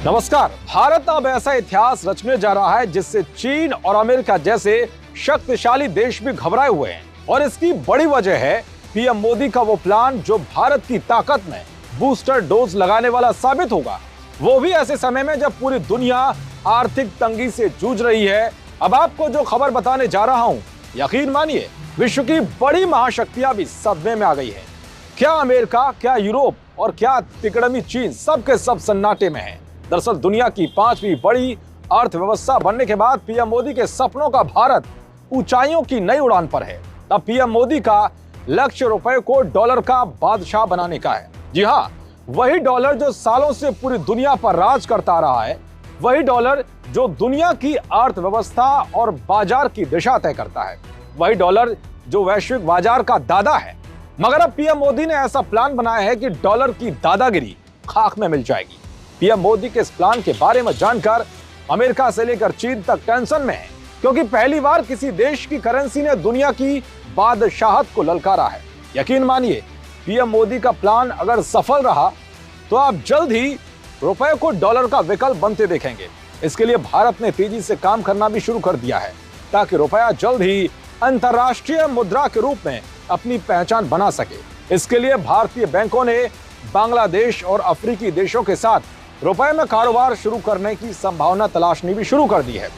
नमस्कार। भारत अब ऐसा इतिहास रचने जा रहा है जिससे चीन और अमेरिका जैसे शक्तिशाली देश भी घबराए हुए हैं, और इसकी बड़ी वजह है पीएम मोदी का वो प्लान जो भारत की ताकत में बूस्टर डोज लगाने वाला साबित होगा, वो भी ऐसे समय में जब पूरी दुनिया आर्थिक तंगी से जूझ रही है। अब आपको जो खबर बताने जा रहा हूं, यकीन मानिए विश्व की बड़ी महाशक्तियां भी सदमे में आ गई है। क्या अमेरिका, क्या यूरोप और क्या तिकड़मी चीन, सबके सब सन्नाटे में है। दरअसल दुनिया की 5वीं बड़ी अर्थव्यवस्था बनने के बाद पीएम मोदी के सपनों का भारत ऊंचाइयों की नई उड़ान पर है। तब पीएम मोदी का लक्ष्य रुपए को डॉलर का बादशाह बनाने का है। जी हाँ, वही डॉलर जो सालों से पूरी दुनिया पर राज करता रहा है, वही डॉलर जो दुनिया की अर्थव्यवस्था और बाजार की दिशा तय करता है, वही डॉलर जो वैश्विक बाजार का दादा है। मगर अब पीएम मोदी ने ऐसा प्लान बनाया है कि डॉलर की दादागिरी खाक में मिल जाएगी। पीएम मोदी के इस प्लान के बारे में जानकर अमेरिका से लेकर चीन तक टेंशन में है, क्योंकि पहली बार किसी देश की करेंसी ने दुनिया की बादशाहत को ललकारा है। यकीन मानिए, पीएम मोदी का प्लान अगर सफल रहा तो आप जल्द ही रुपए को डॉलर का विकल्प बनते देखेंगे। इसके लिए भारत ने तेजी से काम करना भी शुरू कर दिया है, ताकि रुपया जल्द ही अंतर्राष्ट्रीय मुद्रा के रूप में अपनी पहचान बना सके। इसके लिए भारतीय बैंकों ने बांग्लादेश और अफ्रीकी देशों के साथ रुपए में कारोबार शुरू करने की संभावना तलाशनी भी शुरू कर दी है।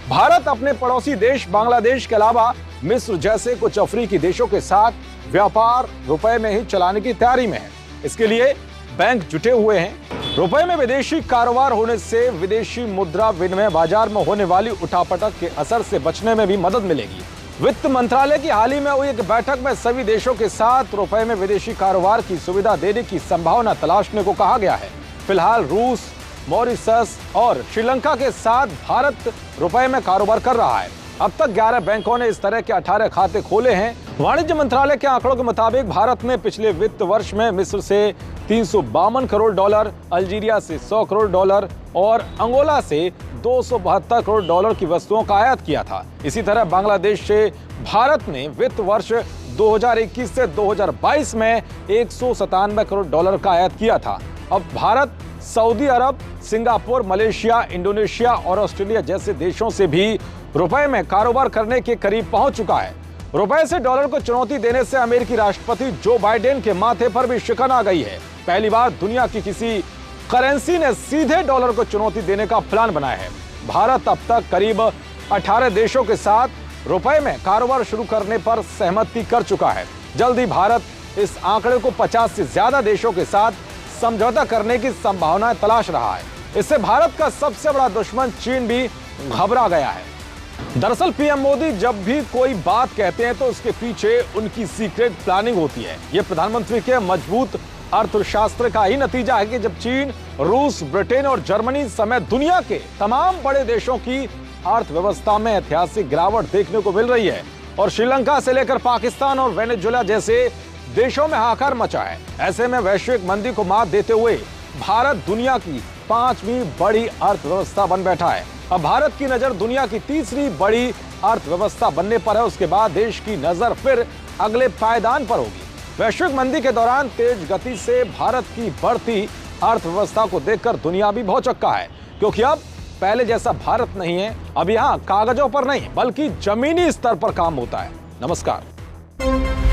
भारत अपने पड़ोसी देश बांग्लादेश के अलावा मिस्र जैसे कुछ अफ्रीकी देशों के साथ व्यापार रुपए में ही चलाने की तैयारी में है। इसके लिए बैंक जुटे हुए हैं। रुपए में विदेशी कारोबार होने से विदेशी मुद्रा विनिमय बाजार में होने वाली उठापटक के असर से बचने में भी मदद मिलेगी। वित्त मंत्रालय की हाल ही में हुई एक बैठक में सभी देशों के साथ रुपए में विदेशी कारोबार की सुविधा देने की संभावना तलाशने को कहा गया है। फिलहाल रूस, मॉरिशस और श्रीलंका के साथ भारत रुपए में कारोबार कर रहा है। अब तक 11 बैंकों ने इस तरह के 18 खाते खोले हैं। वाणिज्य मंत्रालय के आंकड़ों के मुताबिक भारत ने पिछले वित्त वर्ष में मिस्र से 352 करोड़ डॉलर, अल्जीरिया से 100 करोड़ डॉलर और अंगोला से 272 करोड़ डॉलर की वस्तुओं का आयात किया था। इसी तरह बांग्लादेश से भारत ने वित्त वर्ष 2021 से 2022 में 197 करोड़ डॉलर का आयात किया था। अब भारत सऊदी अरब, सिंगापुर, मलेशिया, इंडोनेशिया और ऑस्ट्रेलिया जैसे देशों से भी रुपए में कारोबार करने के करीब पहुंच चुका है। रुपए से डॉलर को चुनौती देने से अमेरिकी राष्ट्रपति जो बाइडेन के माथे पर भी शिकन आ गई है। पहली बार दुनिया की किसी करेंसी ने सीधे डॉलर को चुनौती देने का प्लान बनाया है। भारत अब तक करीब 18 देशों के साथ रुपए में कारोबार शुरू करने पर सहमति कर चुका है। जल्द ही भारत इस आंकड़े को 50 से ज्यादा देशों के साथ समझौता करने की संभावना तलाश रहा है। इससे भारत का सबसे बड़ा दुश्मन चीन भी घबरा गया है। दरअसल पीएम मोदी जब भी कोई बात कहते हैं तो उसके पीछे उनकी सीक्रेट प्लानिंग होती है। यह प्रधानमंत्री के मजबूत अर्थशास्त्र का ही नतीजा है कि जब चीन, रूस, ब्रिटेन और जर्मनी समेत दुनिया के तमाम बड़े देशों की अर्थव्यवस्था में ऐतिहासिक गिरावट देखने को मिल रही है और श्रीलंका से लेकर पाकिस्तान और वेनेजुएला जैसे देशों में हाहाकार मचा है, ऐसे में वैश्विक मंदी को मात देते हुए भारत दुनिया की 5वीं बड़ी अर्थव्यवस्था बन बैठा है। अब भारत की नजर दुनिया की 3री बड़ी अर्थव्यवस्था बनने पर है। उसके बाद देश की नजर फिर अगले पायदान पर होगी। वैश्विक मंदी के दौरान तेज गति से भारत की बढ़ती अर्थव्यवस्था को देखकर दुनिया भी भौचक्का है, क्योंकि अब पहले जैसा भारत नहीं है। अब यहाँ कागजों पर नहीं बल्कि जमीनी स्तर पर काम होता है। नमस्कार।